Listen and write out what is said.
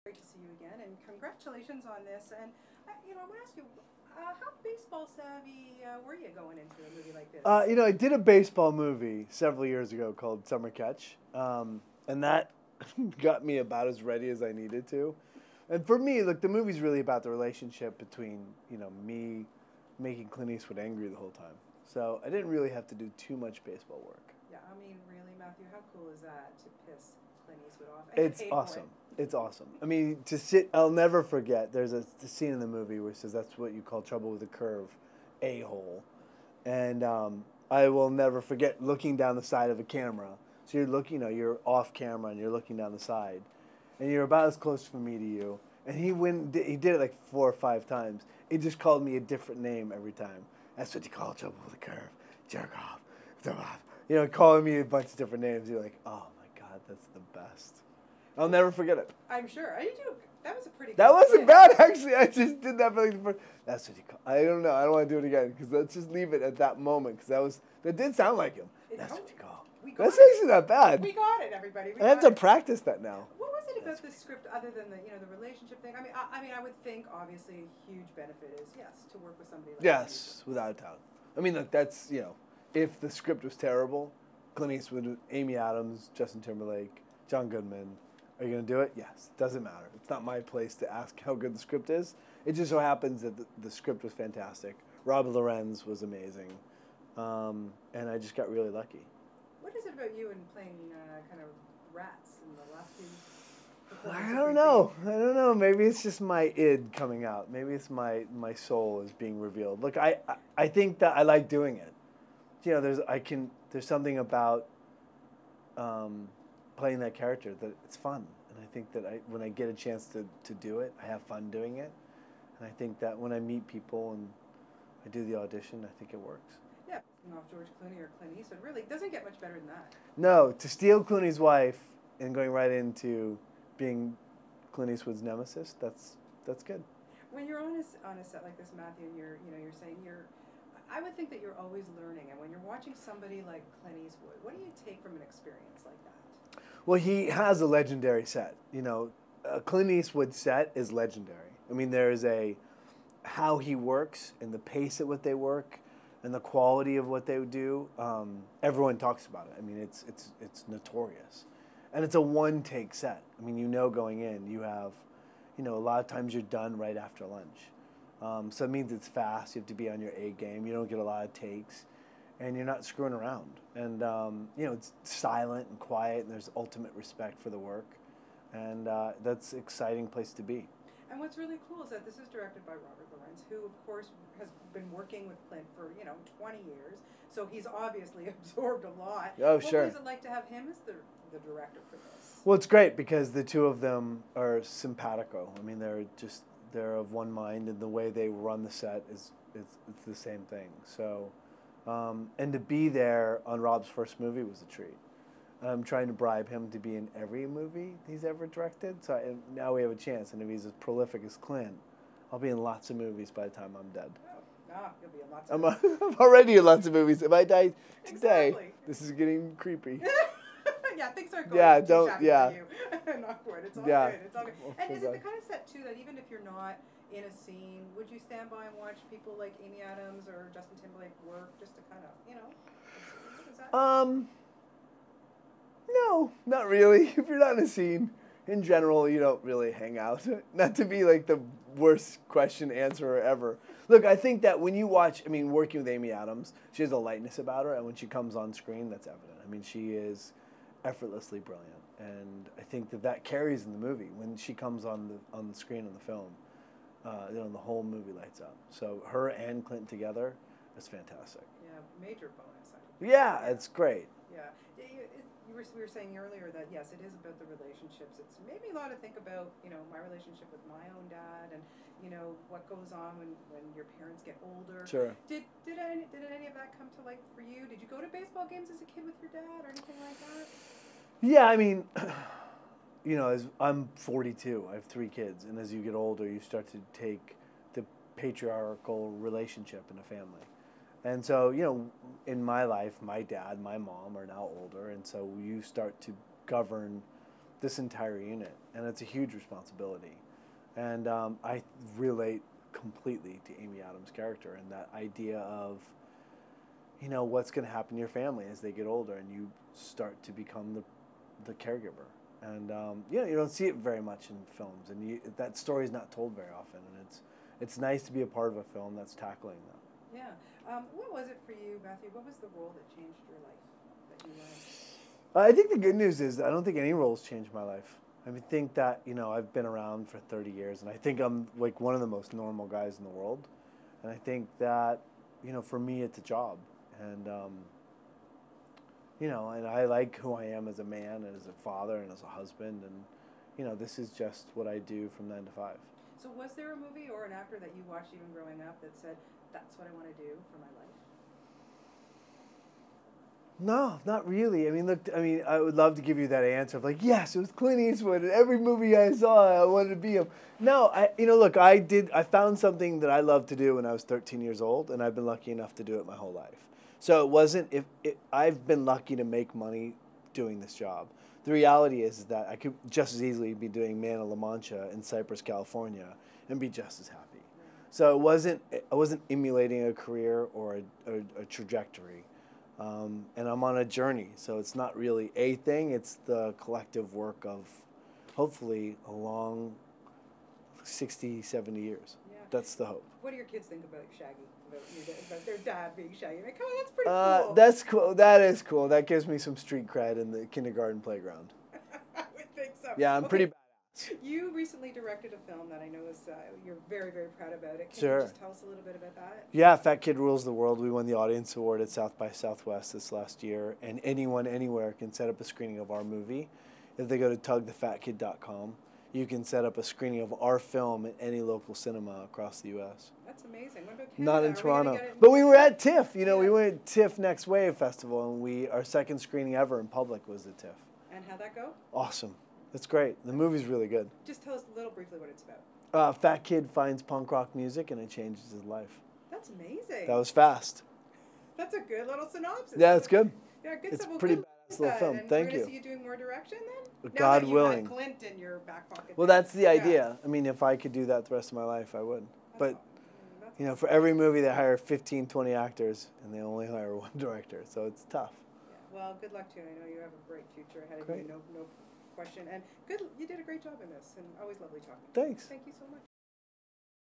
Great to see you again, and congratulations on this. And I want to ask you, how baseball savvy were you going into a movie like this? I did a baseball movie several years ago called Summer Catch, and that got me about as ready as I needed to. And for me, look, the movie's really about the relationship between, me making Clint Eastwood angry the whole time. So I didn't really have to do too much baseball work. Yeah, I mean, really, Matthew, how cool is that to piss Clint Eastwood off? And It's awesome. It's awesome. I mean, I'll never forget, there's a scene in the movie where it says, that's what you call trouble with a curve, a-hole. And I will never forget looking down the side of a camera. So you're looking, you're off camera and you're looking down the side. And you're about as close from me to you. And he did it like 4 or 5 times. He just called me a different name every time. That's what you call trouble with a curve. Jerk off. Throw off. Calling me a bunch of different names. You're like, oh my God, that's the best. I'll never forget it. I'm sure. I do. That was a pretty good That wasn't skit. bad, actually. I just did that for like the first. That's what you call. I don't know. I don't want to do it again because let's just leave it at that moment because that did sound like him. That's what you call. That's actually not bad. We got it, everybody. I have to practice that now. What was it about this script other than the relationship thing? I mean, I would think obviously a huge benefit is to work with somebody like Yes, without a doubt. I mean, look, that's if the script was terrible, Clint Eastwood, Amy Adams, Justin Timberlake, John Goodman. Are you going to do it? Yes. Doesn't matter. It's not my place to ask how good the script is. It just so happens that the script was fantastic. Robert Lorenz was amazing. And I just got really lucky. What is it about you and playing kind of rats in the last few? I don't know. Maybe it's just my id coming out. Maybe it's my soul is being revealed. Look, I think that I like doing it. There's something about playing that character that it's fun, and I think that when I get a chance to do it, I have fun doing it, and I think that when I meet people and I do the audition, I think it works. Yeah, off George Clooney or Clint Eastwood really doesn't get much better than that. No, to steal Clooney's wife and going right into being Clint Eastwood's nemesis, that's good. When you're on a set like this, Matthew, and you're saying I would think that you're always learning, and when you're watching somebody like Clint Eastwood, what do you take from an experience like that? Well, he has a legendary set. Clint Eastwood's set is legendary. I mean, there's how he works and the pace at what they work and the quality of what they do. Everyone talks about it. I mean, it's notorious. And it's a one-take set. I mean, going in, you have, a lot of times you're done right after lunch. So it means it's fast. You have to be on your A game. You don't get a lot of takes. And you're not screwing around. And, it's silent and quiet, and there's ultimate respect for the work. And that's an exciting place to be. And what's really cool is that this is directed by Robert Lorenz, who, of course, has been working with Clint for, 20 years. So he's obviously absorbed a lot. Oh, sure. What was it like to have him as the director for this? Well, it's great because the two of them are simpatico. I mean, they're of one mind, and the way they run the set it's the same thing. So, and to be there on Rob's first movie was a treat. I'm trying to bribe him to be in every movie he's ever directed. So now we have a chance, and if he's as prolific as Clint, I'll be in lots of movies by the time I'm dead. You'll be in lots of movies. I'm already in lots of movies. If I die today, Exactly. This is getting creepy. Yeah, things are going don't. for Yeah. you. Not good. It's all Yeah. good. It's all good. Well, And is it God. the kind of set too that even if you're not in a scene, would you stand by and watch people like Amy Adams or Justin Timberlake work just to kind of, is that? No, not really. If you're not in a scene, in general, you don't really hang out. Not to be like the worst question answerer ever. Look, I think that when you watch, working with Amy Adams, she has a lightness about her, and when she comes on screen, that's evident. I mean, she is effortlessly brilliant, and I think that carries in the movie. When she comes on the screen in the film, the whole movie lights up. So her and Clint together is fantastic. Yeah, major bonus. Yeah, it's great. Yeah. We were saying earlier that, yes, it is about the relationships. It's made me a lot to think about, my relationship with my own dad and, what goes on when your parents get older. Sure. Did any of that come to light for you? Did you go to baseball games as a kid with your dad or anything like that? Yeah, as I'm 42. I have 3 kids. And as you get older, you start to take the patriarchal relationship in a family. And so, in my life, my dad, my mom are now older, and so you start to govern this entire unit, and it's a huge responsibility. And I relate completely to Amy Adams' character and that idea of, you know, what's going to happen to your family as they get older and you start to become the caregiver. And you know, you don't see it very much in films, and that story is not told very often. And it's nice to be a part of a film that's tackling that. Yeah. What was it for you, Matthew? What was the role that changed your life that you learned? I think the good news is that I don't think any roles changed my life. I mean, think that, you know, I've been around for 30 years, and I think I'm like one of the most normal guys in the world. And I think that, you know, for me, it's a job. And, you know, and I like who I am as a man and as a father and as a husband. And, you know, this is just what I do from 9 to 5. So was there a movie or an actor that you watched even growing up that said, that's what I want to do for my life? No, not really. I mean, look, I mean, I would love to give you that answer of like, yes, it was Clint Eastwood, and every movie I saw, I wanted to be him. No, you know, look, I found something that I loved to do when I was 13 years old, and I've been lucky enough to do it my whole life. So it wasn't, I've been lucky to make money doing this job. The reality is that I could just as easily be doing Man of La Mancha in Cypress, California, and be just as happy. So I wasn't emulating a career or a trajectory. And I'm on a journey, so it's not really a thing, it's the collective work of hopefully a long 60, 70 years. Yeah. That's the hope. What do your kids think about Shaggy, about their dad being Shaggy? Like, oh, that's pretty cool. That's cool. That is cool. That gives me some street cred in the kindergarten playground. I would think so. Yeah, I'm pretty badass. You recently directed a film that I know is you're very, very proud about it. Can Sure. you just tell us a little bit about that? Yeah, Fat Kid Rules the World. We won the Audience Award at South by Southwest this last year, and anyone, anywhere can set up a screening of our movie. If they go to tugthefatkid.com, you can set up a screening of our film at any local cinema across the U.S. That's amazing. What about Canada? Not in Toronto. But we were at TIFF. You know, Yeah. we went at TIFF Next Wave Festival, and our second screening ever in public was at TIFF. And how'd that go? Awesome. It's great. The movie's really good. Just tell us a little briefly what it's about. Fat kid finds punk rock music, and it changes his life. That's amazing. That was fast. That's a good little synopsis. Yeah, it's good. Yeah, good It's stuff. Well, pretty good badass little film. And Thank we're you. going to see you doing more direction then? God now that willing. You had Clint in your back pocket. Well, that's the idea. I mean, if I could do that the rest of my life, I would. But, you know, for every movie, they hire 15, 20 actors, and they only hire one director, so it's tough. Yeah. Well, good luck to you. I know you have a bright future ahead of Great. you. No question. And you did a great job in this, and always lovely talking. Thanks. Thank you so much.